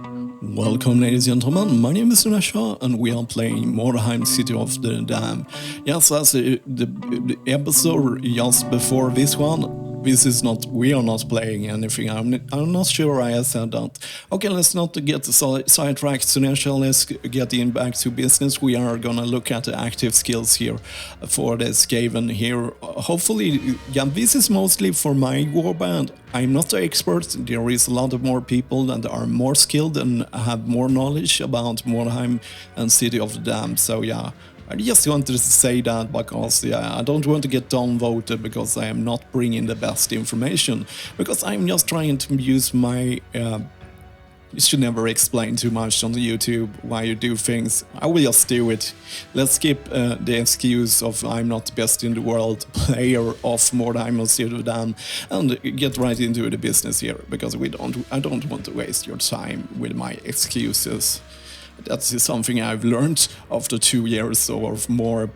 Welcome, ladies and gentlemen, my name is Sunesha and we are playing Mordheim City of the Dam. Yes, that's the episode just before this one. We are not playing anything. I'm not sure I said that. Okay, let's not get sidetracked, Sunesha. Let's get back to business. We are gonna look at the active skills here for the Skaven here. Hopefully, yeah, this is mostly for my warband. I'm not an expert. There is a lot of more people that are more skilled and have more knowledge about Mordheim and City of the Dam. So yeah, I just wanted to say that because I don't want to get downvoted because I am not bringing the best information. Because I'm just trying to use my... you should never explain too much on the YouTube why you do things. I will just do it. Let's skip the excuse of I'm not the best in the world player of Mordheim or City of the Dam and get right into the business here, because I don't want to waste your time with my excuses. That's something I've learned after 2 years or more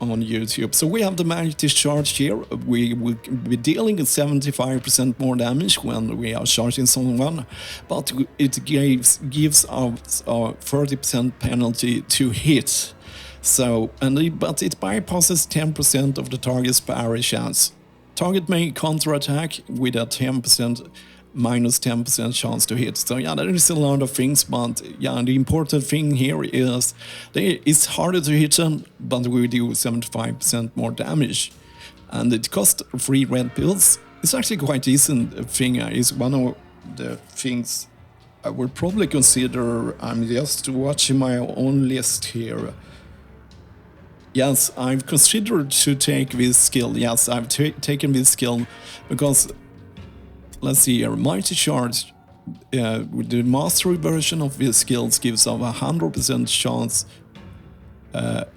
on YouTube. So we have the mighty charge here. We will be dealing 75% more damage when we are charging someone, but it gives us a 30% penalty to hit. So, but it bypasses 10% of the target's parry chance. Target may counterattack with a 10% minus 10% chance to hit. So yeah, there is a lot of things, but yeah, the important thing here is it's harder to hit them, but we do 75% more damage. And it costs 3 red pills. It's actually quite decent thing. It's one of the things I would probably consider. I'm just watching my own list here. Yes, I've considered to take this skill. Yes, I've taken this skill because... Let's see here, Mighty Charge, the mastery version of these skills gives us a 100% chance,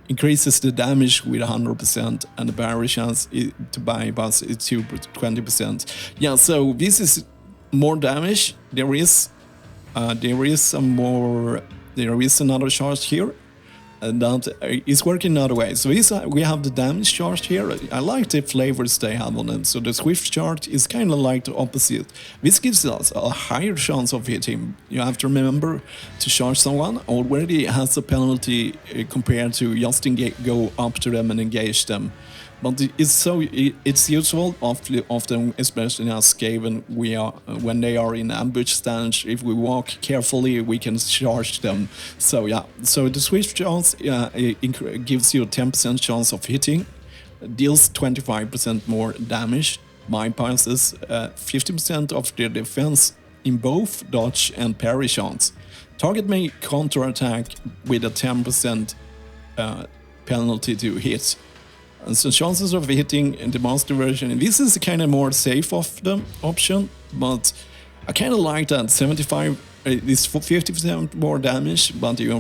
increases the damage with 100% and the parry chance to bypass is to 20%. Yeah, so this is more damage. There is another charge here. And that is working another way. So we have the damage charge here. I like the flavors they have on them. So the swift charge is kind of like the opposite. This gives us a higher chance of hitting. You have to remember to charge someone already has a penalty compared to just go up to them and engage them. But it's useful often, especially as Skaven, when they are in ambush stance. If we walk carefully, we can charge them. So yeah, so the swift chance gives you a 10% chance of hitting, deals 25% more damage, bypasses 50% of their defense in both dodge and parry chance. Target may counterattack with a 10% penalty to hit. And so chances of hitting in the master version, this is kind of more safe of the option, but I kind of like that 75 is 50% more damage, but you're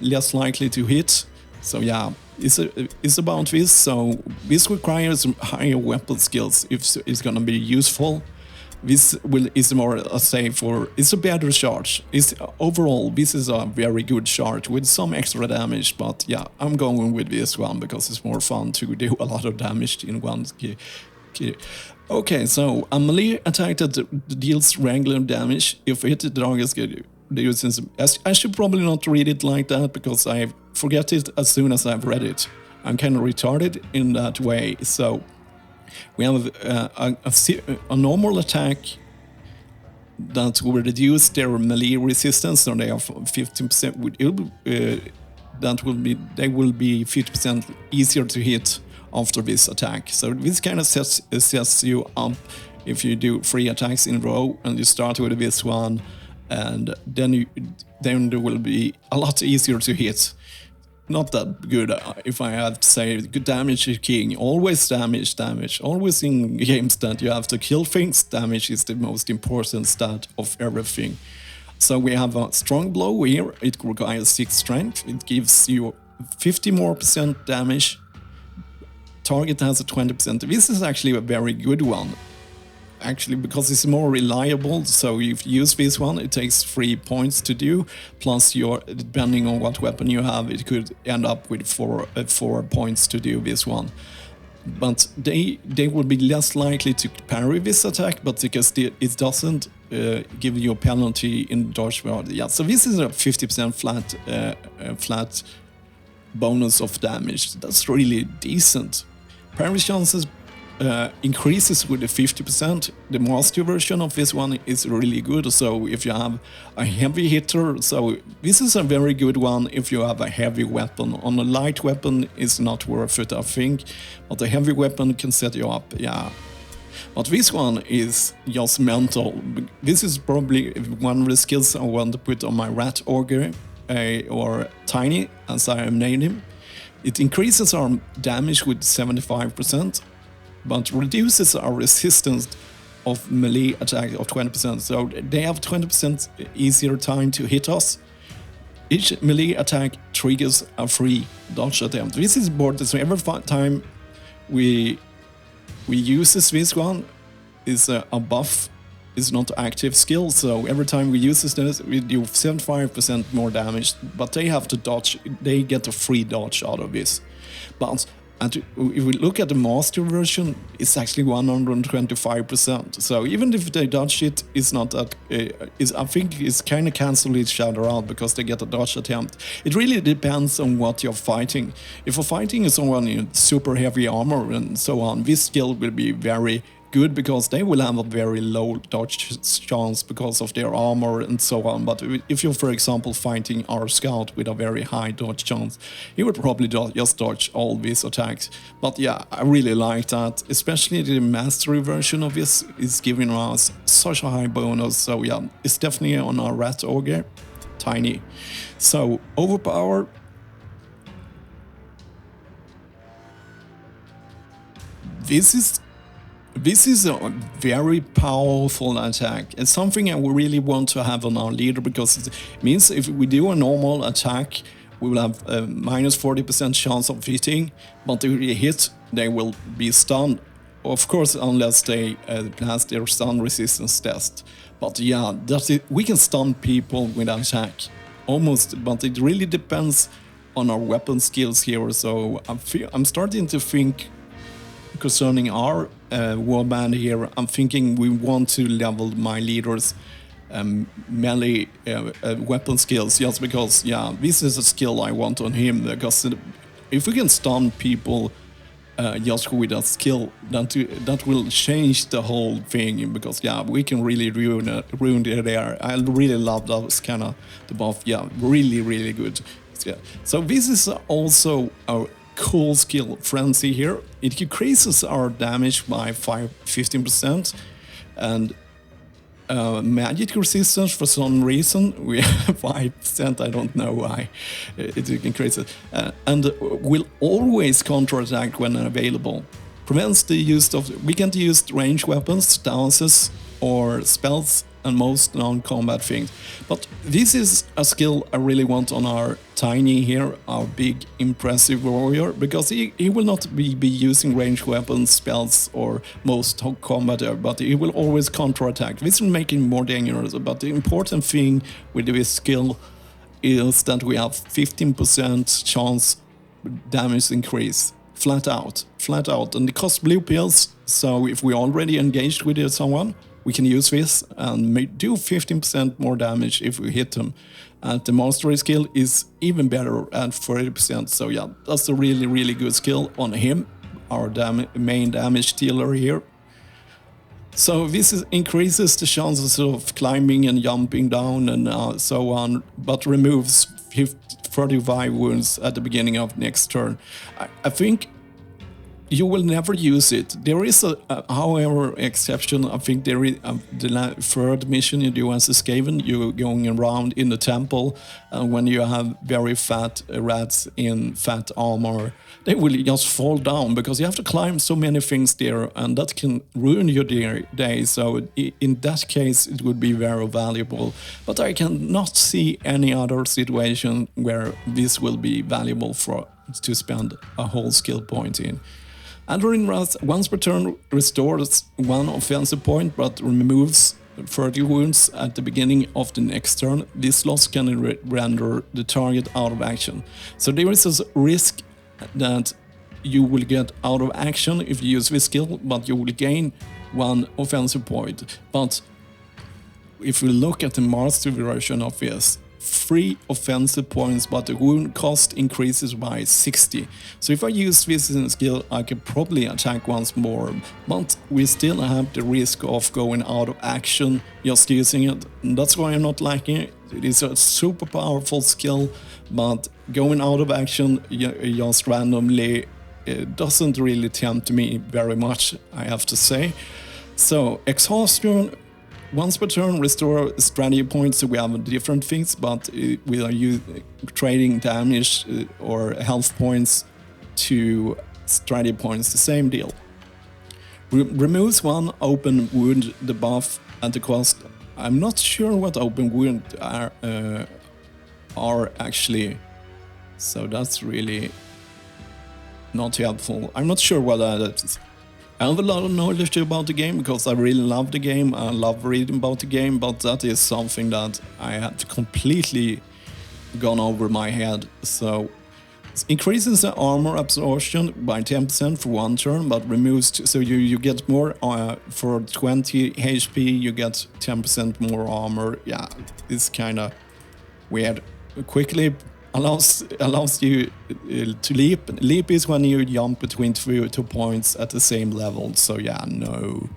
less likely to hit. So yeah, it's about this. So this requires higher weapon skills if it's gonna be useful. This is more a safe, or it's a better charge. Overall, this is a very good charge with some extra damage, but yeah, I'm going with this one because it's more fun to do a lot of damage in one key. Okay, so a melee attack that deals regular damage if hit the target. I should probably not read it like that because I forget it as soon as I've read it. I'm kind of retarded in that way, so... We have a normal attack that will reduce their melee resistance, so they are 15%. They will be 50% easier to hit after this attack. So this kind of sets you up if you do 3 attacks in a row and you start with this one, and then there will be a lot easier to hit. Not that good, if I have to say. Good damage is king. Always damage. Always in games that you have to kill things, damage is the most important stat of everything. So we have a strong blow here. It requires 6 strength. It gives you 50% more damage. Target has a 20%. This is actually a very good one. Actually, because it's more reliable, so if you use this one, it takes 3 points to do, plus depending on what weapon you have, it could end up with 4 points to do this one. but they will be less likely to parry this attack, but because it doesn't give you a penalty in dodge mode. Yeah, so this is a 50% flat bonus of damage. That's really decent. Parry chances increases with the 50%. The master version of this one is really good, so if you have a heavy hitter, so this is a very good one if you have a heavy weapon. On a light weapon it's not worth it, I think, but a heavy weapon can set you up, yeah. But this one is just mental. This is probably one of the skills I want to put on my rat auger, or tiny as I have named him. It increases our damage with 75%, but reduces our resistance of melee attack of 20%. So they have 20% easier time to hit us. Each melee attack triggers a free dodge attempt. This is important, so every time we use this one is a buff, is not active skill, so every time we use this we do 75% more damage, but they have to dodge, they get a free dodge out of this. But and if we look at the master version, it's actually 125%. So even if they dodge it, it's not that. I think it's kind of cancel each other out because they get a dodge attempt. It really depends on what you're fighting. If you're fighting someone in super heavy armor and so on, this skill will be very good because they will have a very low dodge chance because of their armor and so on. But if you're, for example, fighting our scout with a very high dodge chance, he would probably just dodge all these attacks. But yeah, I really like that, especially the mastery version of this is giving us such a high bonus. So yeah, it's definitely on our rat auger, tiny. So overpower. This is a very powerful attack. It's something I really want to have on our leader because it means if we do a normal attack, we will have a minus 40% chance of hitting, but if we hit, they will be stunned. Of course, unless they pass their stun resistance test. But yeah, that's it. We can stun people with an attack, almost, but it really depends on our weapon skills here. So I'm starting to think concerning our warband here, I'm thinking we want to level my leaders melee weapon skills, just because, yeah, this is a skill I want on him, because if we can stun people just with a skill, that will change the whole thing, because, yeah, we can really ruin it there. I really love those kind of the buff, yeah, really good. Yeah. So this is also a cool skill, Frenzy here. It increases our damage by 15%, and magic resistance for some reason we have 5%, I don't know why it increases, and will always counterattack when available. Prevents the use of, we can't use ranged weapons, stances or spells and most non-combat things. But this is a skill I really want on our Tiny here, our big impressive warrior, because he will not be using ranged weapons, spells or most combat, but he will always counterattack. This will make him more dangerous, but the important thing with this skill is that we have 15% chance damage increase. Flat out, and it costs blue pills, so if we're already engaged with someone, we can use this and do 15% more damage if we hit them. And the mastery skill is even better at 30%, so yeah, that's a really good skill on him, our main damage dealer here. So this increases the chances of climbing and jumping down and so on, but removes 35 wounds at the beginning of next turn. I think you will never use it. There is however, exception. I think there is the third mission you do as a Skaven. You're going around in the temple, and when you have very fat rats in fat armor, they will just fall down because you have to climb so many things there, and that can ruin your day. So in that case, it would be very valuable. But I cannot see any other situation where this will be valuable to spend a whole skill point in. Adrenaline Wrath once per turn restores one offensive point but removes 30 wounds at the beginning of the next turn. This loss can render the target out of action. So there is a risk that you will get out of action if you use this skill, but you will gain 1 offensive point. But if we look at the master version of this, 3 offensive points, but the wound cost increases by 60. So if I use this in a skill, I could probably attack once more, but we still have the risk of going out of action just using it. And that's why I'm not liking it. It is a super powerful skill, but going out of action just randomly, it doesn't really tempt me very much, I have to say. So exhaustion. Once per turn, restore strategy points, so we have different things, but we are trading damage or health points to strategy points, the same deal. Removes 1 open wound debuff at the cost. I'm not sure what open wound are actually, so that's really not helpful. I'm not sure what that is. I have a lot of knowledge about the game because I really love the game, I love reading about the game, but that is something that I had completely gone over my head. So it increases the armor absorption by 10% for 1 turn, but removes, so you get more for 20 HP, you get 10% more armor. Yeah, it's kind of weird. Quickly allows you to leap. Leap is when you jump between 2 points at the same level. So yeah, no.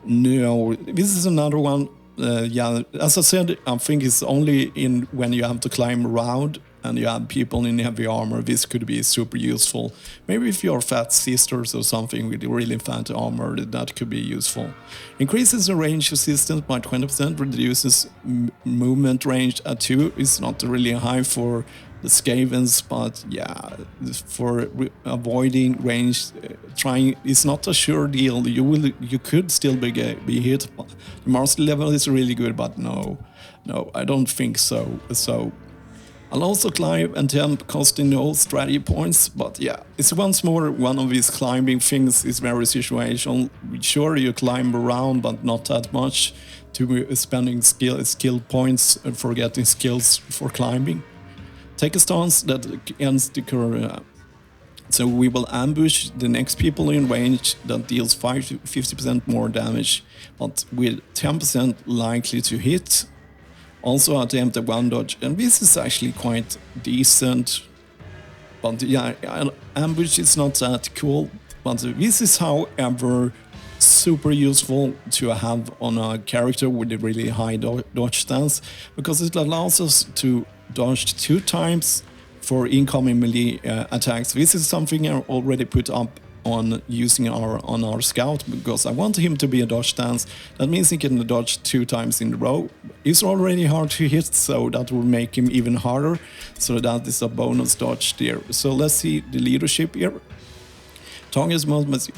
This is another one. Yeah, as I said, I think it's only in when you have to climb around and you have people in heavy armor. This could be super useful. Maybe if you're fat sisters or something with really fat armor, that could be useful. Increases the range resistance by 20%, reduces movement range at 2. It's not really high for the Skavens, but yeah, for avoiding range, trying, it's not a sure deal. You could still be hit. The master level is really good, but no, I don't think so. So I'll also climb and temp, costing no strategy points, but yeah, it's once more one of these climbing things is very situational. Sure, you climb around, but not that much to spending skill points for getting skills for climbing. Take a stance that ends the curve. So we will ambush the next people in range that deals 50% more damage, but with 10% likely to hit. Also attempt a 1 dodge, and this is actually quite decent. But yeah, ambush is not that cool, but this is however super useful to have on a character with a really high dodge stance, because it allows us to dodge 2 times for incoming melee attacks. This is something I already put up on using on our scout, because I want him to be a dodge stance. That means he can dodge 2 times in a row. He's already hard to hit, so that will make him even harder. So that is a bonus dodge there. So let's see the leadership here. Target's movement.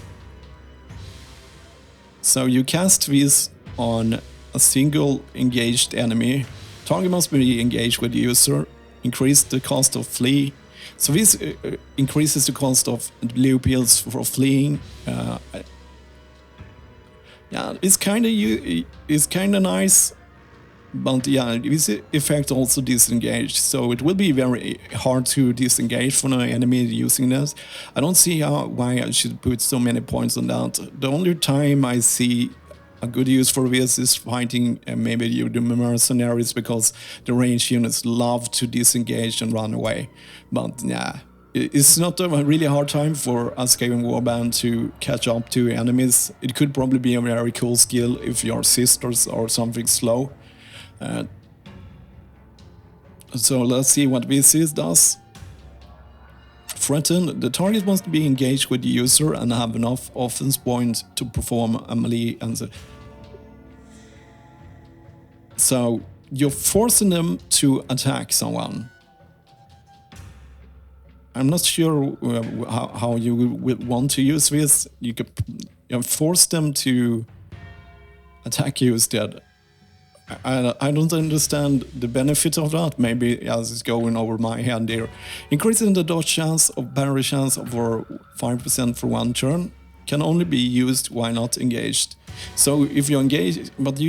So you cast this on a single engaged enemy. Target must be engaged with the user. Increase the cost of flee. So this increases the cost of blue pills for fleeing. Yeah, it's kind of nice, but yeah, this effect also disengaged. So it will be very hard to disengage from an enemy using this. I don't see why I should put so many points on that. The only time I see a good use for this is fighting maybe the mercenaries, because the range units love to disengage and run away. But yeah, it's not a really hard time for a Skaven warband to catch up to enemies. It could probably be a very cool skill if your sisters or something slow. So let's see what this does. Threaten. The target must be engaged with the user and have enough offense points to perform a melee. So you're forcing them to attack someone. I'm not sure how you would want to use this. You could force them to attack you instead. I don't understand the benefit of that. Maybe as it's going over my head there. Increasing the dodge chance of parry chance for 5% for 1 turn can only be used while not engaged. So if you engage, but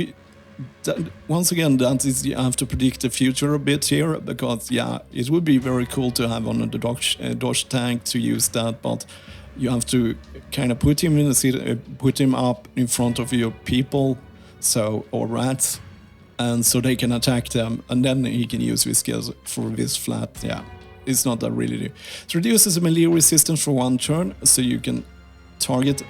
once again, that is, you have to predict the future a bit here, because yeah, it would be very cool to have on the dodge tank to use that, but you have to kind of put him in the city, put him up in front of your people, so, or rats, and so they can attack them, and then he can use his skills for this flat. Yeah, it's not that really. It reduces melee resistance for 1 turn, so you can target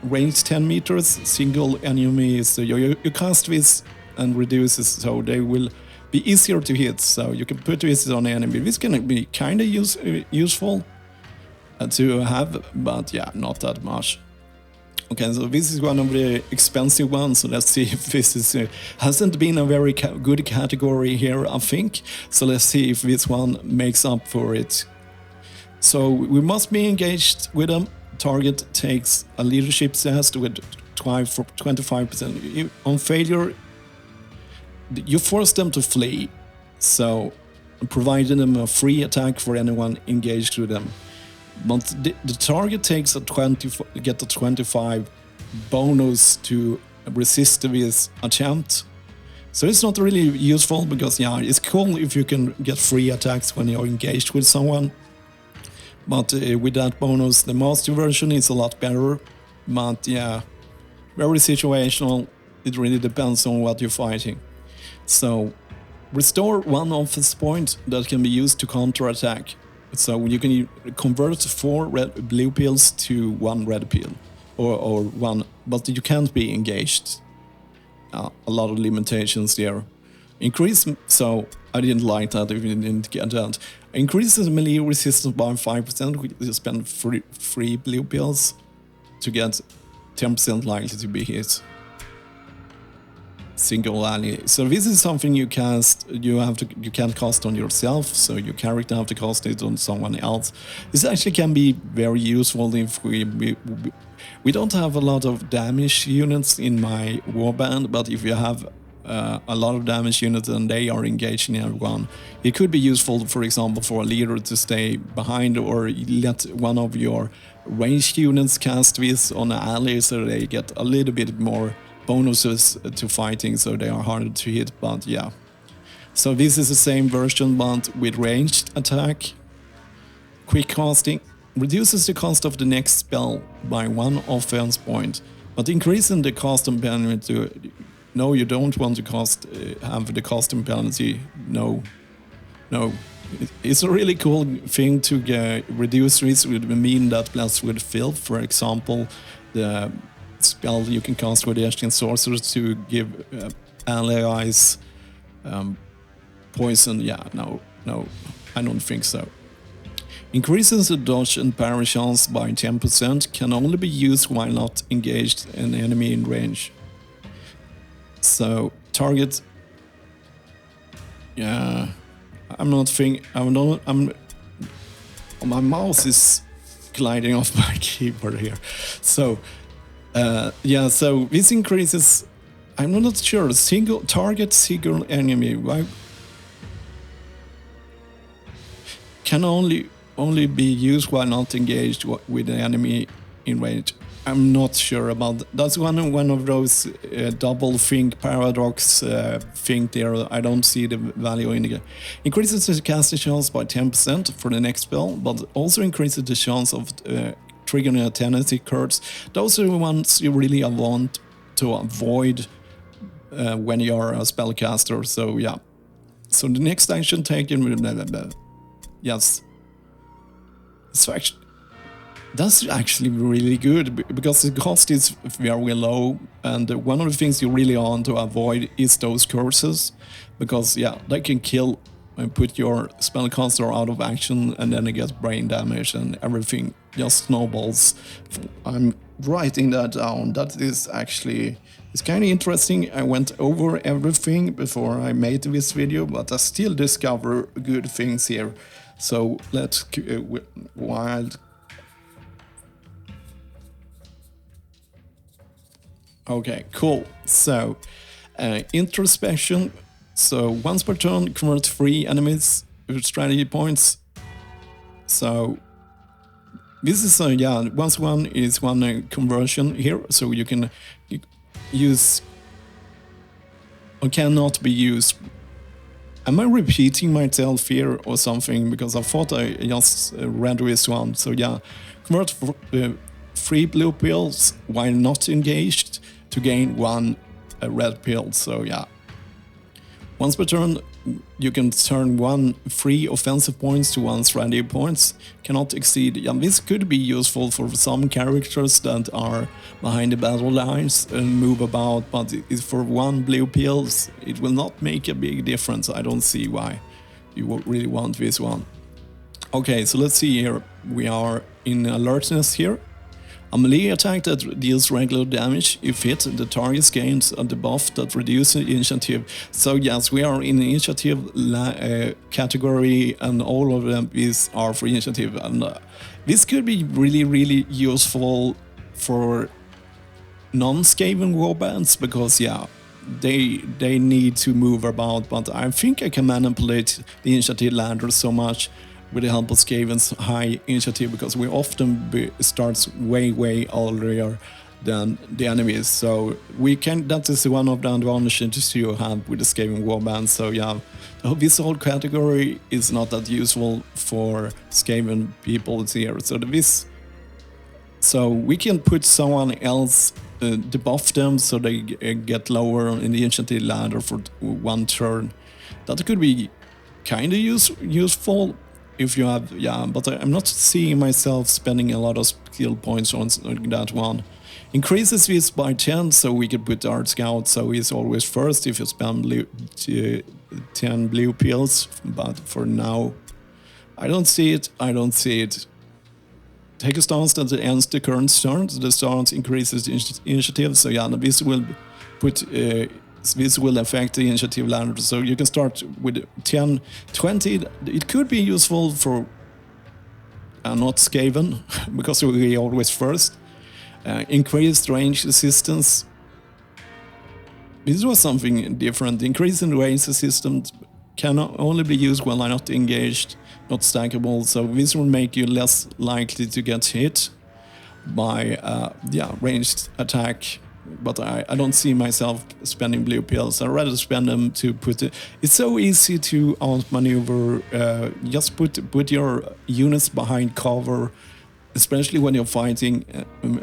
range 10 meters, single enemy, so you cast this and reduces, so they will be easier to hit, so you can put this on the enemy. This can be kind of useful to have, but yeah, not that much. Okay, so this is one of the expensive ones, so let's see if this is hasn't been a very good category here, I think, so let's see if this one makes up for it. So we must be engaged with them. Target takes a leadership test with 25%. On failure, you force them to flee, so providing them a free attack for anyone engaged with them. But the target takes a 25 bonus to resist this attempt. So it's not really useful, because yeah, it's cool if you can get free attacks when you're engaged with someone. But with that bonus, the master version is a lot better. But yeah, very situational. It really depends on what you're fighting. So restore 1 office point that can be used to counterattack. So you can convert 4 blue pills to 1 red pill, or 1, but you can't be engaged. A lot of limitations there. Increase, so I didn't like that if you didn't get that. Increases melee resistance by 5%. You spend 3 blue pills to get 10% likely to be hit. Single ally. So this is something you cast. You can't cast on yourself. So your character have to cast it on someone else. This actually can be very useful if we don't have a lot of damage units in my warband, but if you have a lot of damage units and they are engaging everyone, it could be useful, for example, for a leader to stay behind, or let one of your ranged units cast this on an ally, so they get a little bit more bonuses to fighting, so they are harder to hit. But yeah, so this is the same version, but with ranged attack. Quick casting reduces the cost of the next spell by 1 offense point, but increasing the custom penalty to... No, you don't want to have the custom penalty. No. It's a really cool thing to reduce risk. It would mean that blessed with filth, for example, the spell you can cast with the Ashton Sorcerer to give allies poison. Yeah, no, I don't think so. Increases the dodge and parry chance by 10%, can only be used while not engaged an enemy in range. So target, yeah, my mouse is gliding off my keyboard here. So yeah, so this increases, I'm not sure, single enemy, right? Can only be used while not engaged with an enemy in range. I'm not sure about that. That's one of those double think paradox thing there. I don't see the value in it. Increases the casting chance by 10% for the next spell, but also increases the chance of triggering a tendency curse. Those are the ones you really want to avoid when you are a spellcaster. So yeah. So the next action taken. Yes. So actually, that's actually really good, because the cost is very low, and one of the things you really want to avoid is those curses, because yeah, they can kill and put your spellcaster out of action, and then it gets brain damage and everything just snowballs. I'm writing that down. That is actually, it's kind of interesting. I went over everything before I made this video, but I still discover good things here. So let's wild. Okay, cool. So, introspection. So, once per turn, convert 3 enemies with strategy points. So, this is once one is one conversion here. So, you can use or cannot be used. Am I repeating myself here or something? Because I thought I just read this one. So yeah, convert 3 blue pills while not engaged to gain 1 red pill. So yeah. Once per turn, you can turn 1 free offensive points to 1 strategy points. Cannot exceed. Yeah, this could be useful for some characters that are behind the battle lines and move about, but for 1 blue pills, it will not make a big difference. I don't see why you really want this one. Okay, so let's see here. We are in alertness here. A melee attack that deals regular damage if hit, the target gains a debuff that reduces initiative. So yes, we are in initiative category, and all of them are for initiative. And this could be really useful for non-Skaven warbands, because yeah, they need to move about. But I think I can manipulate the initiative ladder so much with the help of Skaven's high initiative, because we often starts way earlier than the enemies. So we can. That is one of the advantages you have with the Skaven warband. So yeah, this whole category is not that useful for Skaven people here. So we can put someone else, debuff them so they get lower in the initiative ladder for 1 turn. That could be kind of useful. If you have, yeah, but I'm not seeing myself spending a lot of skill points on that one. Increases this by 10, so we could put our scout, so he's always first if you spend 10 blue pills, but for now, I don't see it. Take a stance that ends the current turn. The stance increases the initiative, so yeah, this will put... this will affect the initiative ladder, so you can start with 10, 20. It could be useful for not Skaven, because we're always first. Increased range resistance. This was something different. Increase in range resistance can only be used when not engaged, not stackable, so this will make you less likely to get hit by ranged attack. But I don't see myself spending blue pills. I'd rather spend them to put it. It's so easy to outmaneuver. Just put your units behind cover, especially when you're fighting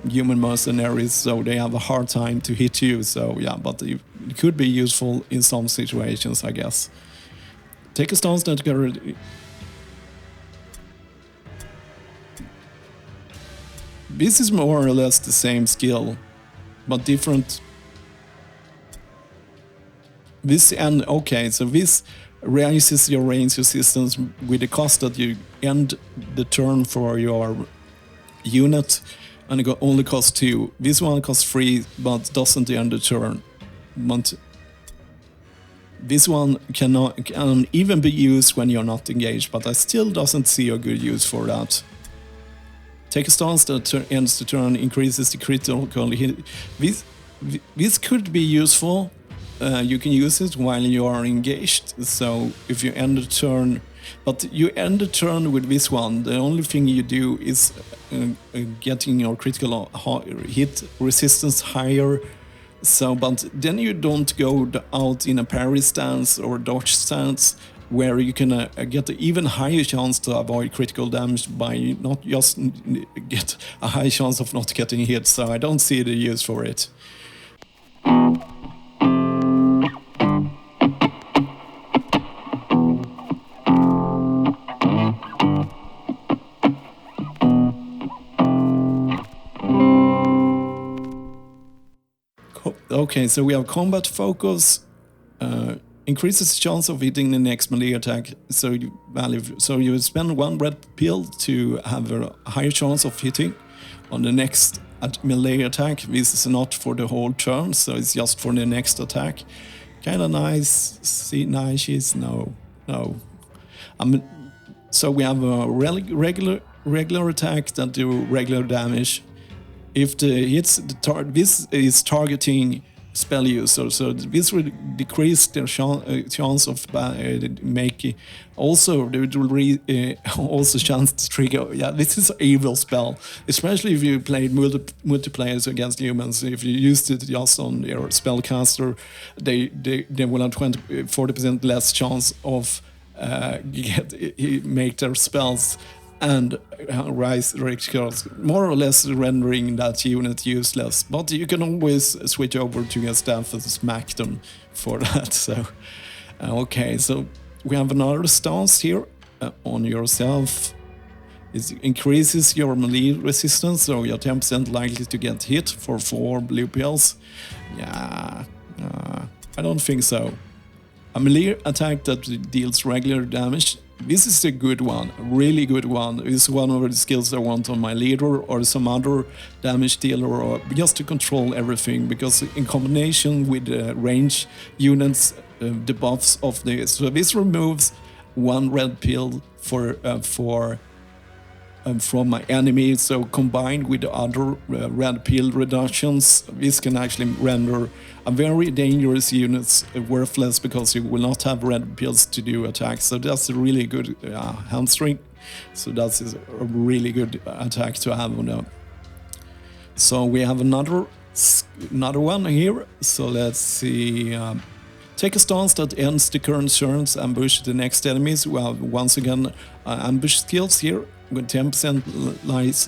human mercenaries, so they have a hard time to hit you. So yeah, but it could be useful in some situations, I guess. Take a stance that this is more or less the same skill, but different. This so this raises your range resistance with the cost that you end the turn for your unit, and it only costs 2. This one costs 3, but doesn't end the turn. But this one can even be used when you're not engaged, but I still doesn't see a good use for that. Take a stance that ends the turn, increases the critical hit. This could be useful. You can use it while you are engaged. So if you end the turn, but you end the turn with this one, the only thing you do is getting your critical hit resistance higher. So, but then you don't go out in a parry stance or dodge stance, where you can get an even higher chance to avoid critical damage by not just get a high chance of not getting hit. So I don't see the use for it. Okay, so we have combat focus. Increases the chance of hitting the next melee attack. So you spend 1 red pill to have a higher chance of hitting on the next melee attack. This is not for the whole turn, so it's just for the next attack. Kind of nice. See, nice. No. So we have a regular attack that do regular damage. If the hits this is targeting spell user, so this will decrease their chance of making. Also, it will also chance to trigger. Yeah, this is an evil spell, especially if you played multiplayers against humans. If you used it just on your spellcaster, they will have 40% less chance of make their spells and rise ratios, more or less rendering that unit useless. But you can always switch over to your staff and smack them for that. So, okay, so we have another stance here on yourself. It increases your melee resistance, so you're 10% likely to get hit for 4 blue pills. Yeah, I don't think so. A melee attack that deals regular damage. This is a good one, a really good one. It's one of the skills I want on my leader or some other damage dealer, or just to control everything, because in combination with range units, the buffs of this. So this removes 1 red pill from my enemy, so combined with the other red pill reductions, this can actually render a very dangerous units worthless, because you will not have red pills to do attacks. So that's a really good hamstring. So that's a really good attack to have on them. So we have another one here. So let's see. Take a stance that ends the current turn's ambush the next enemies. We have once again ambush skills here, with 10%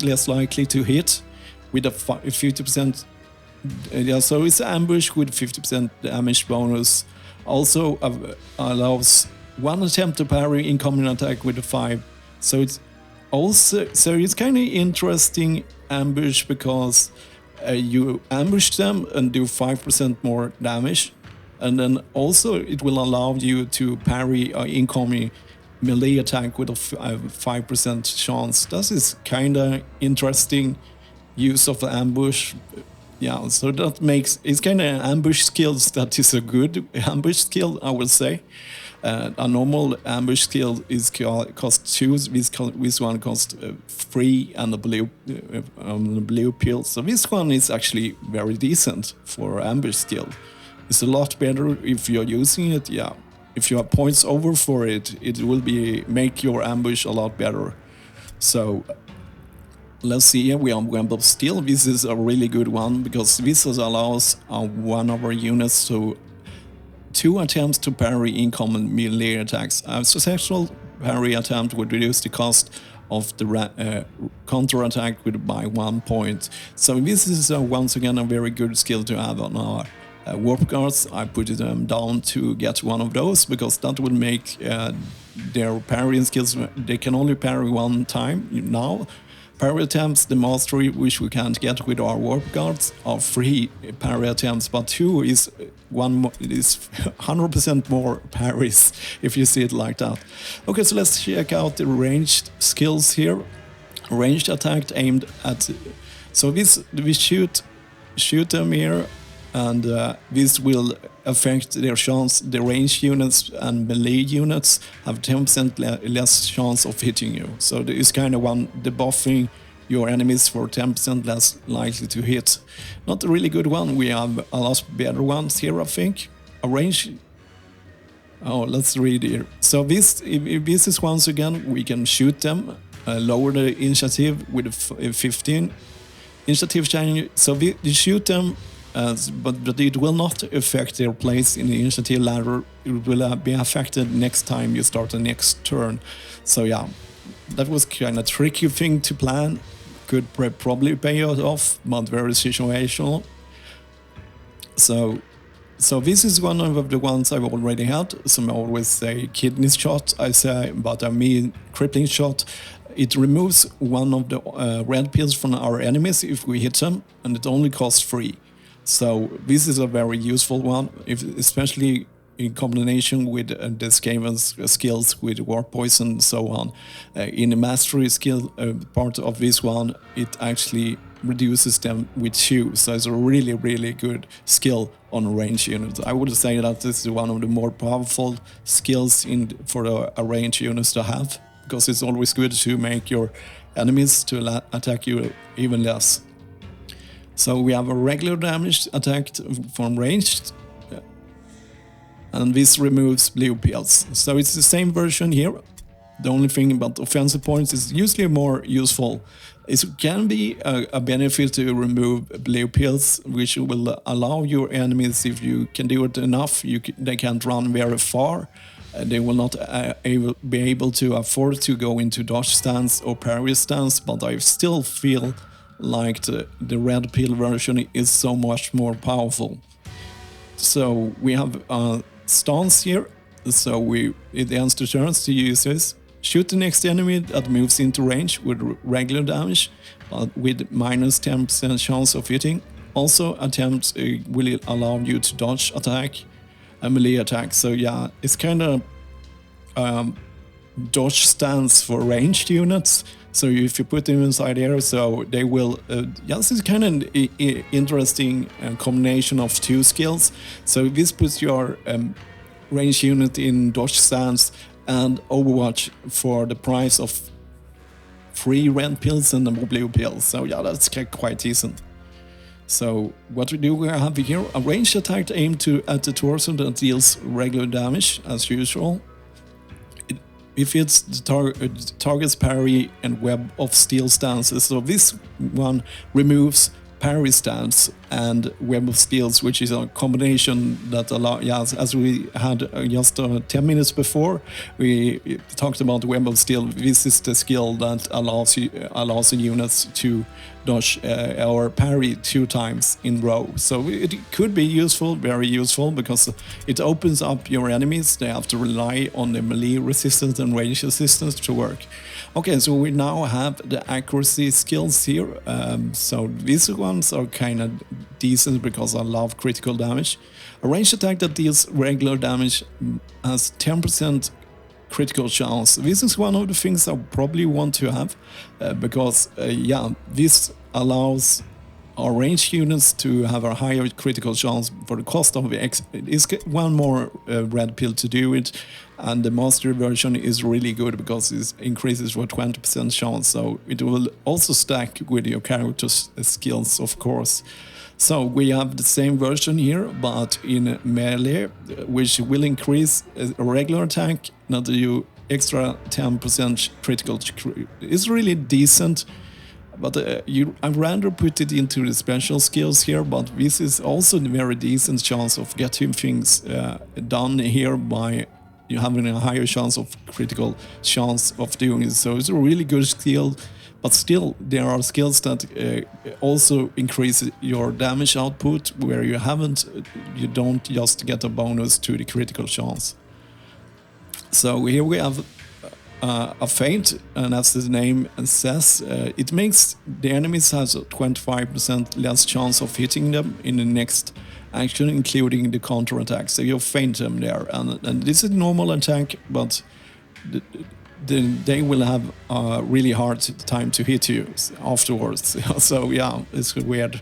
less likely to hit, with a 50%. Yeah, so it's ambush with 50% damage bonus. Also allows 1 attempt to parry incoming attack with a 5. So it's kind of interesting ambush, because you ambush them and do 5% more damage, and then also it will allow you to parry incoming melee attack with a 5% chance. That is kind of interesting use of ambush. Yeah, so that makes it's kind of ambush skills that is a good ambush skill, I will say. A normal ambush skill is cost 2. This one costs 3 and a blue pill. So this one is actually very decent for ambush skill. It's a lot better if you're using it. Yeah, if you have points over for it, it will make your ambush a lot better. So let's see here, we have Web of Steel. This is a really good one, because this allows one of our units to 2 attempts to parry incoming melee attacks. A successful parry attempt would reduce the cost of the counter-attack by 1 point. So this is once again a very good skill to have on our warp guards. I put them down to get one of those, because that will make their parrying skills, they can only parry 1 time now. Parry attempts, the mastery, which we can't get with our warp guards, are 3 parry attempts, but 2 is 100% more parries, if you see it like that. Okay, so let's check out the ranged skills here. Ranged attack aimed at. So we shoot them here, and this will affect their chance. The range units and melee units have 10% less chance of hitting you. So it's kind of debuffing your enemies for 10% less likely to hit. Not a really good one. We have a lot better ones here, I think. A range. Oh, let's read here. So this is once again, we can shoot them, lower the initiative with 15. Initiative change. So you shoot them. But it will not affect their place in the initiative ladder. It will be affected next time you start the next turn. So yeah, that was kind of tricky thing to plan. Could probably pay it off, but very situational. So this is one of the ones I've already had. Some always say kidney shot, I say, but I mean crippling shot. It removes 1 of the red pills from our enemies if we hit them, and it only costs 3. So this is a very useful one, especially in combination with the Skaven's skills with war poison and so on. In the mastery skill part of this one, it actually reduces them with 2. So it's a really, really good skill on range units. I would say that this is one of the more powerful skills for a range units to have, because it's always good to make your enemies to attack you even less. So we have a regular damage attack from ranged, and this removes blue pills. So it's the same version here. The only thing about offensive points is usually more useful. It can be a benefit to remove blue pills, which will allow your enemies, if you can do it enough, they can't run very far. They will not be able to afford to go into dodge stance or parry stance, but I still feel like the red pill version is so much more powerful. So we have stance here, so it ends the turns to use this. Shoot the next enemy that moves into range with regular damage, but with minus 10% chance of hitting. Also, attempts will allow you to dodge attack and melee attack. So yeah, it's kind of dodge stance for ranged units. So if you put them inside here, so they will. Yes, it's kind of interesting combination of two skills. So this puts your ranged unit in dodge stance and Overwatch for the price of 3 red pills and a blue pill. So yeah, that's quite decent. So what we have here, a ranged attack aimed at the torso that deals regular damage as usual. If it's the target's parry and web of steel stances. So this one removes parry stance and web of steels, which is a combination that allows, yes, as we had just 10 minutes before, we talked about web of steel. This is the skill that allows the units to dodge or parry 2 times in row. So it could be useful, very useful, because it opens up your enemies. They have to rely on the melee resistance and range resistance to work. Okay, so we now have the accuracy skills here. So these ones are kind of decent because I love critical damage. A ranged attack that deals regular damage has 10% critical chance. This is one of the things I probably want to have because, yeah, this allows our ranged units to have a higher critical chance for the cost of X. It's one more red pill to do it, and the mastery version is really good because it increases for 20% chance, so it will also stack with your character's skills, of course. So we have the same version here, but in melee, which will increase a regular attack, not you extra 10% critical. It's really decent. But I'd rather put it into the special skills here, but this is also a very decent chance of getting things done here by you having a higher chance of critical chance of doing it. So it's a really good skill, but still there are skills that also increase your damage output where you don't just get a bonus to the critical chance. So here we have a feint, and as the name says, it makes the enemies has a 25% less chance of hitting them in the next action, including the counter attack. So you feint them there, and this is a normal attack, but they will have a really hard time to hit you afterwards. So yeah, it's weird.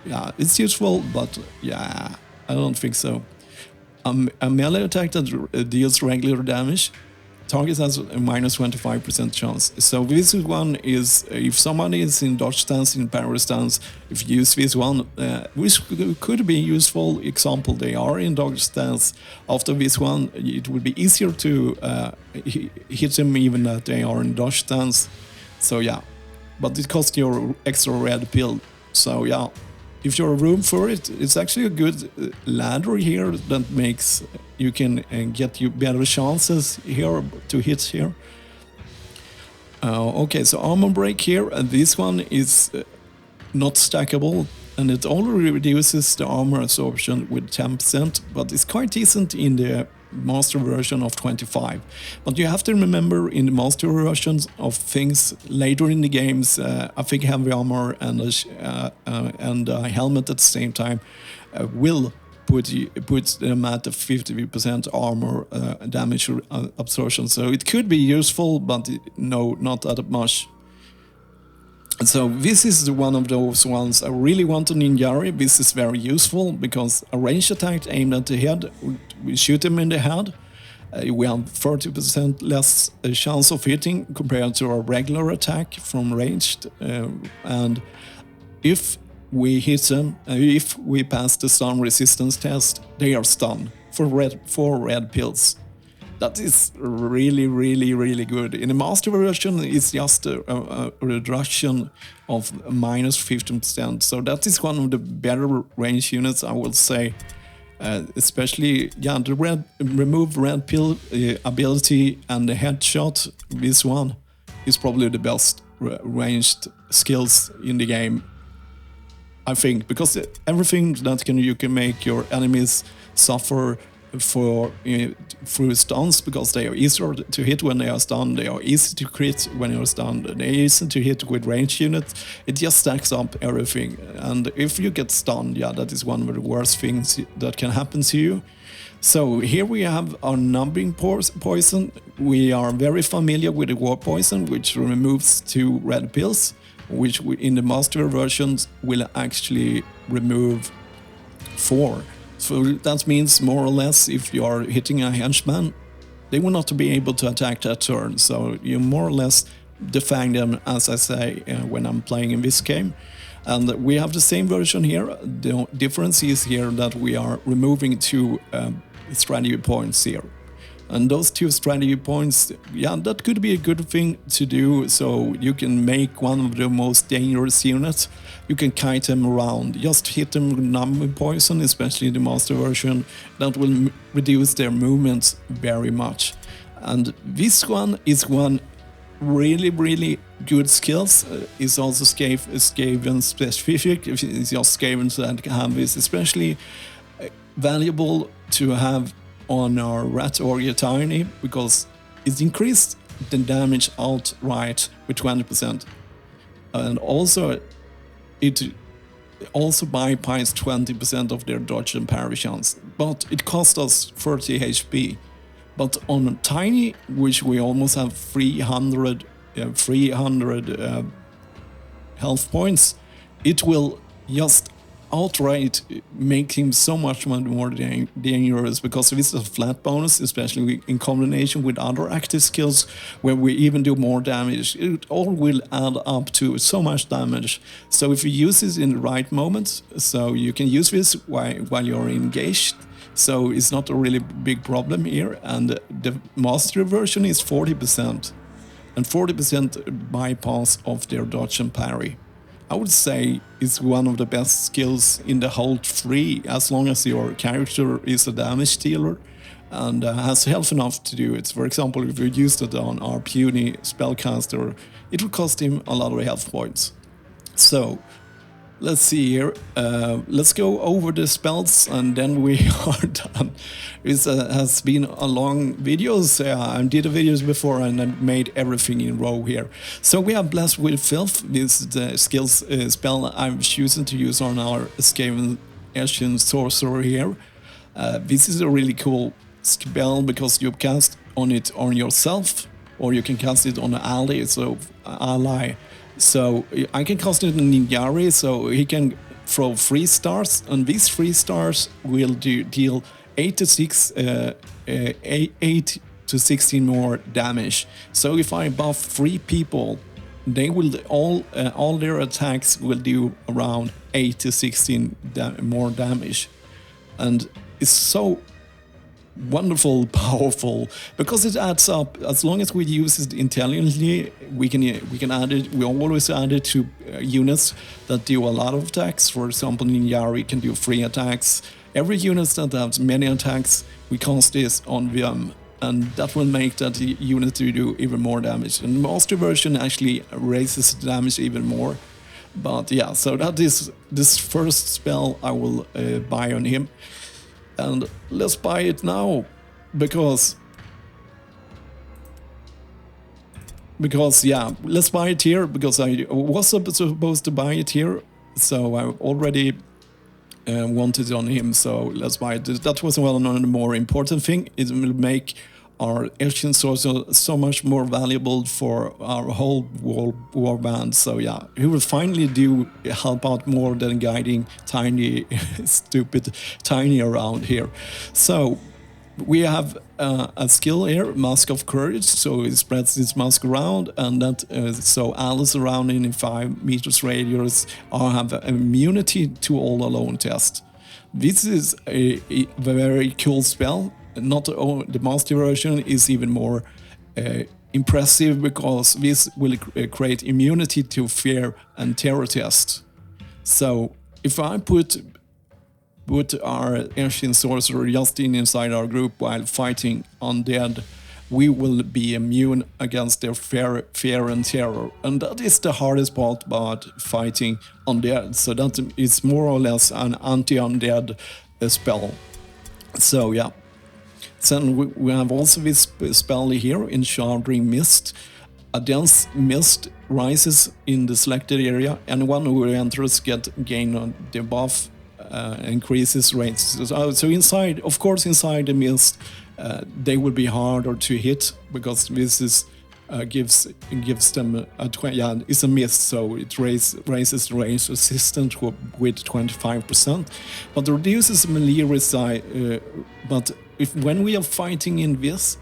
Yeah, it's useful, but yeah, I don't think so. A melee attack that deals regular damage. Target has a minus 25% chance. So this one is, if somebody is in dodge stance, in parry stance, if you use this one, which could be useful, example, they are in dodge stance, after this one, it would be easier to hit them even that they are in dodge stance. So yeah, but it costs your extra red pill. So yeah, if you're room for it, it's actually a good ladder here that makes you can get you better chances here to hit here. Okay, so armor break here, and this one is not stackable, and it only reduces the armor absorption with 10%, but it's quite decent in the master version of 25. But you have to remember, in the master versions of things later in the games, I think heavy armor and a helmet at the same time will put them at a 50% armor damage absorption. So it could be useful, but no, not that much. And so this is one of those ones I really want to Ninjari. This is very useful because a ranged attack aimed at the head, we shoot him in the head. We have 30% less chance of hitting compared to a regular attack from ranged. And if we hit them, if we pass the stun resistance test, they are stunned for red pills. That is really, really, really good. In the master version, it's just a reduction of -15%. So that is one of the better range units, I will say. Especially, the remove red pill ability and the headshot. This one is probably the best ranged skills in the game, I think, because everything that you can make your enemies suffer through stuns, because they are easier to hit when they are stunned, they are easy to crit when you're stunned, they are easy to hit with ranged units. It just stacks up everything, and if you get stunned, that is one of the worst things that can happen to you. So here we have our numbing poison. We are very familiar with the war poison, which removes 2 red pills, which in the master versions will actually remove 4. So that means more or less if you are hitting a henchman, they will not be able to attack that turn. So you more or less defang them, as I say, when I'm playing in this game. And we have the same version here. The difference is here that we are removing 2 strategy points here. And those 2 strategy points, that could be a good thing to do, so you can make one of the most dangerous units. You can kite them around, just hit them with numbing poison, especially the master version. That will reduce their movements very much. And this one is one really, really good skills. It's also Skaven specific. It's just Skavens that have this, especially valuable to have on our Rat Orgy Tiny, because it increased the damage outright with 20%. And also it also bypassed 20% of their dodge and parry chance. But it cost us 30 HP. But on Tiny, which we almost have 300 health points, it will just outright make him so much more dangerous, because this is a flat bonus, especially in combination with other active skills where we even do more damage. It all will add up to so much damage. So if you use this in the right moment, so you can use this while you're engaged, so it's not a really big problem here. And the master version is 40%, and 40% bypass of their dodge and parry. I would say it's one of the best skills in the whole tree, as long as your character is a damage dealer and has health enough to do it. For example, if you used it on our puny spellcaster, it would cost him a lot of health points. So let's see here. Let's go over the spells and then we are done. It has been a long video. I did the videos before and I made everything in row here. So we have Blessed with Filth. This is the skills spell I'm choosing to use on our Skaven Asian sorcerer here. This is a really cool spell because you cast it on yourself, or you can cast it on an ally. So I can cast it on Ninjari, so he can throw 3 stars, and these 3 stars will deal 8 to 16 more damage. So if I buff 3 people, they will all their attacks will do around 8 to 16 more damage, and it's so wonderful, powerful, because it adds up. As long as we use it intelligently, we can add it. We always add it to units that do a lot of attacks. For example, Ninjari can do 3 attacks. Every unit that has many attacks, we cast this on them, and that will make that unit to do even more damage. And the master version actually raises the damage even more. But yeah, so that is this first spell I will buy on him. And let's buy it now, because yeah, let's buy it here, because I was supposed to buy it here, so I already wanted it on him, so let's buy it. That was one of the more important thing. It will make our Asian sorcerer so much more valuable for our whole war band. So yeah, he will finally help out more than guiding Tiny, stupid Tiny around here. So we have a skill here, Mask of Courage, so it spreads this mask around, and that so allies around in 5 meters radius have immunity to all alone test. This is a very cool spell. Not the master version is even more impressive because this will create immunity to fear and terror test. So if I put our ancient sorcerer just inside our group while fighting undead, we will be immune against their fear and terror. And that is the hardest part about fighting undead. So that is more or less an anti-undead spell. So yeah. Then we have also this spell here, Enchanting Mist. A dense mist rises in the selected area. Anyone who enters gain a debuff. Increases rates. So inside, of course, inside the mist, they will be harder to hit because this is gives them it's a mist, so it raises the range resistance with 25%, but reduces melee but when we are fighting in this,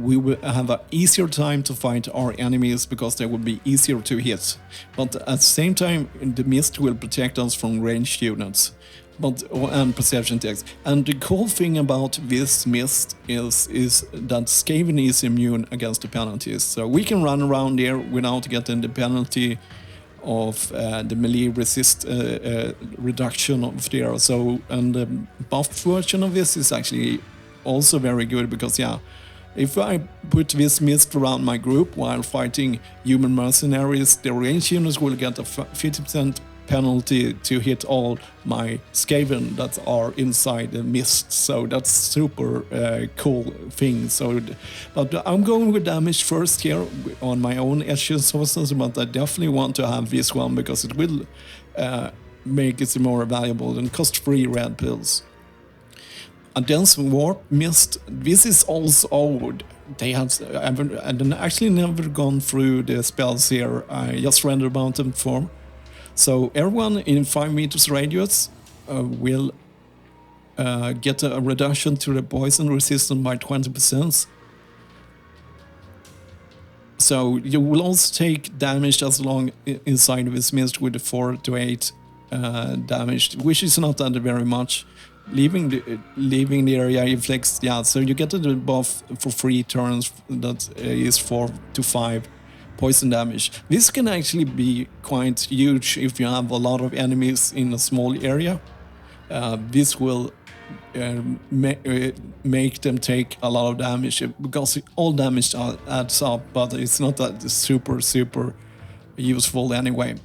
we will have an easier time to fight our enemies because they will be easier to hit. But at the same time, the mist will protect us from ranged units and perception checks. And the cool thing about this mist is that Skaven is immune against the penalties. So we can run around here without getting the penalty of the melee resist reduction of there. So, and the buff version of this is actually also very good because if I put this mist around my group while fighting human mercenaries, the ranged units will get a 50% penalty to hit all my Skaven that are inside the mist. So that's super cool thing. So, but I'm going with damage first here on my own ancient sources, but I definitely want to have this one because it will make it more valuable and cost-free red pills. A dense warp mist. This is also they have actually never gone through the spells here. I just read about them before. So everyone in 5 meters radius will get a reduction to the poison resistance by 20%. So you will also take damage as long inside of this mist with 4 to 8 damage, which is not that very much. Leaving the area inflicts, so you get the buff for 3 turns that is 4 to 5 poison damage. This can actually be quite huge if you have a lot of enemies in a small area. This will make them take a lot of damage because all damage adds up, but it's not that super useful anyway.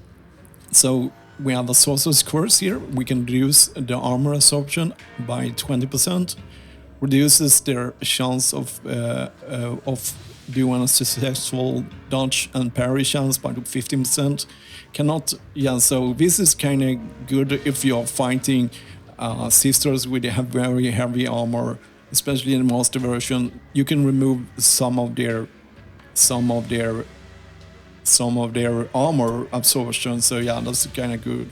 So we have a sorcerer's curse here. We can reduce the armor absorption by 20%, reduces their chance of doing a successful dodge and parry chance by 15%. So this is kind of good if you're fighting sisters with very heavy armor, especially in the master version. You can remove some of their armor absorption, so that's kind of good.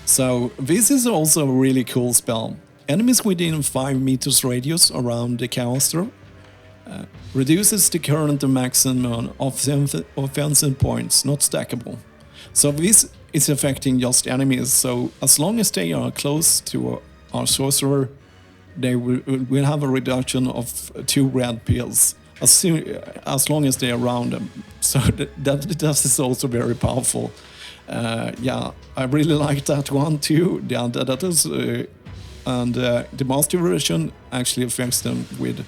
So this is also a really cool spell. Enemies within 5 meters radius around the caster reduces the current maximum of offensive points, not stackable. So this is affecting just enemies, so as long as they are close to our sorcerer, they will have a reduction of 2 red pills. As long as they're around them. So that is also very powerful. I really like that one too. That is, and the master version actually affects them with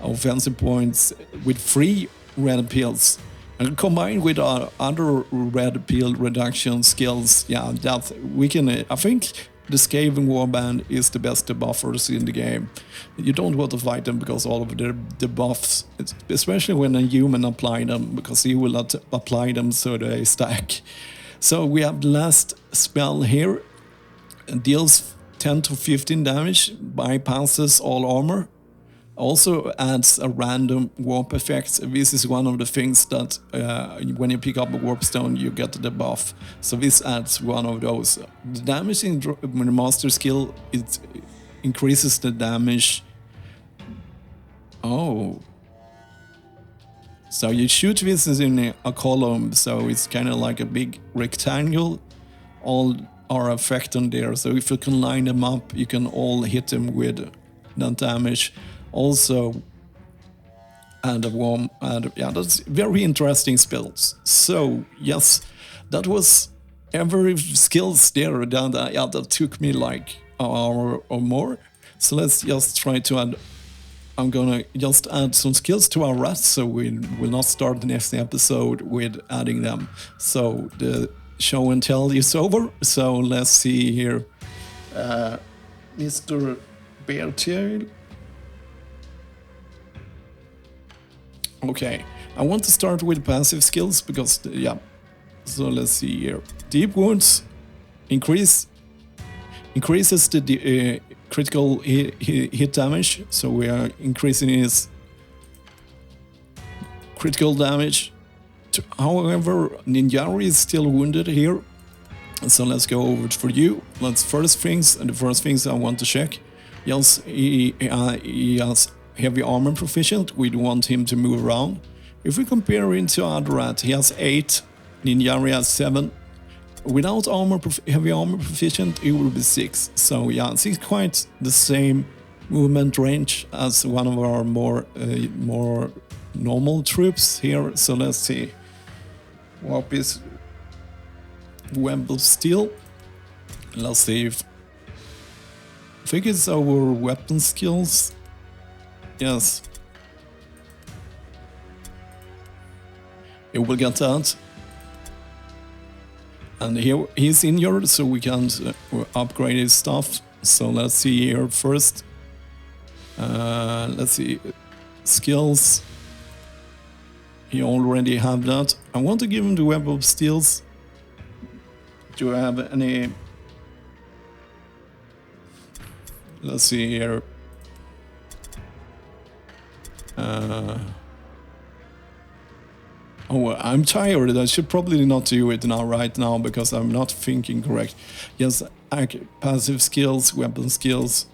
offensive points with 3 red pills. And combined with our other red pill reduction skills, that we can. I think the Skaven warband is the best debuffers in the game. You don't want to fight them because all of their debuffs, especially when a human apply them, because he will not apply them so they stack. So we have the last spell here. It deals 10 to 15 damage, bypasses all armor. Also adds a random warp effect. This is one of the things that when you pick up a Wyrdstone, you get the buff. So this adds one of those. The damage in the master skill, it increases the damage. Oh. So you shoot this in a column, so it's kind of like a big rectangle. All are affected there, so if you can line them up, you can all hit them with that damage. Also, and a warm, and yeah, that's very interesting spells. So yes, that was every skills there. That took me like an hour or more. So let's just try to add. I'm gonna just add some skills to our rats, so we will not start the next episode with adding them. So the show and tell is over. So let's see here, Mr. Beartail. Okay, I want to start with passive skills because yeah. So let's see here. Deep wounds increases the critical hit damage, so we are increasing his critical damage. However, Ninjari is still wounded here, so let's go over for you. The first things I want to check. Yes, he has heavy armor proficient. We want him to move around. If we compare him to Adrat, he has 8, Ninjari has 7. Without heavy armor proficient, it will be 6. So yeah, it's quite the same movement range as one of our more normal troops here. So let's see. What is Web of Steel? Let's see if I think it's our weapon skills. Yes. It will get that. And here he's injured, so we can't upgrade his stuff. So let's see here first. Let's see. Skills. He already have that. I want to give him the Web of Steels. Do I have any? Let's see here. Oh, I'm tired. I should probably not do it right now because I'm not thinking correct. Yes, passive skills, weapon skills.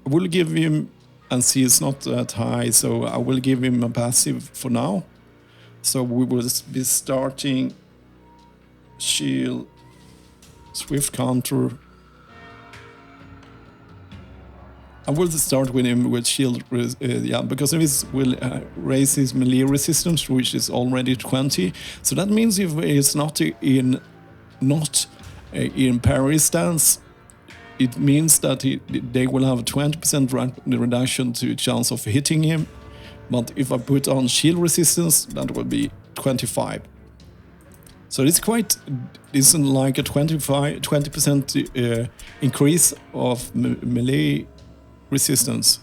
I will give him, and see it's not that high, so I will give him a passive for now. So we will be starting shield, swift counter. I will start with him with shield, yeah, because this will raise his melee resistance, which is already 20. So that means if it's not in parry stance, it means that they will have a 20% reduction to chance of hitting him. But if I put on shield resistance, that will be 25. So it's like a 20% increase of melee resistance,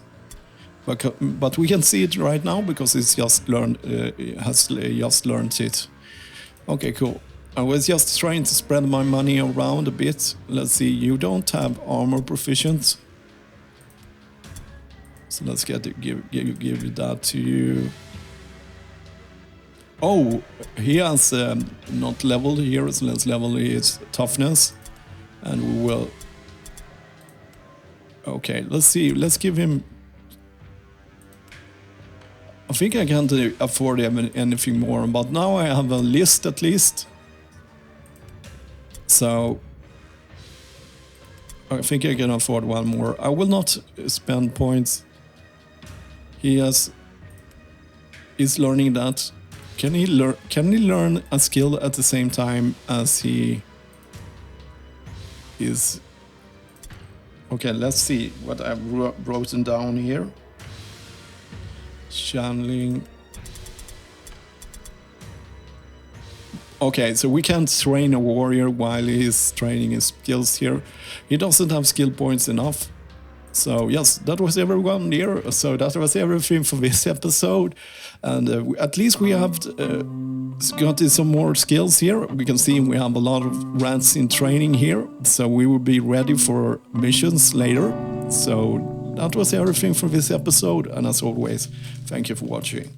but we can see it right now because it's just has just learned it. Okay, cool. I was just trying to spread my money around a bit. Let's see. You don't have armor proficient, so let's give that to you. Oh, he has not leveled here, so let's level his toughness, and we will. Okay, let's see. Let's give him. I think I can't afford anything more, but now I have a list at least. So I think I can afford one more. I will not spend points. He's learning that. Can he learn a skill at the same time as he is? Okay, let's see what I've written down here. Channeling. Okay, so we can't train a warrior while he's training his skills here. He doesn't have skill points enough. So yes, that was everyone here. So that was everything for this episode. And at least we have got some more skills here. We can see we have a lot of rats in training here. So we will be ready for missions later. So that was everything for this episode. And as always, thank you for watching.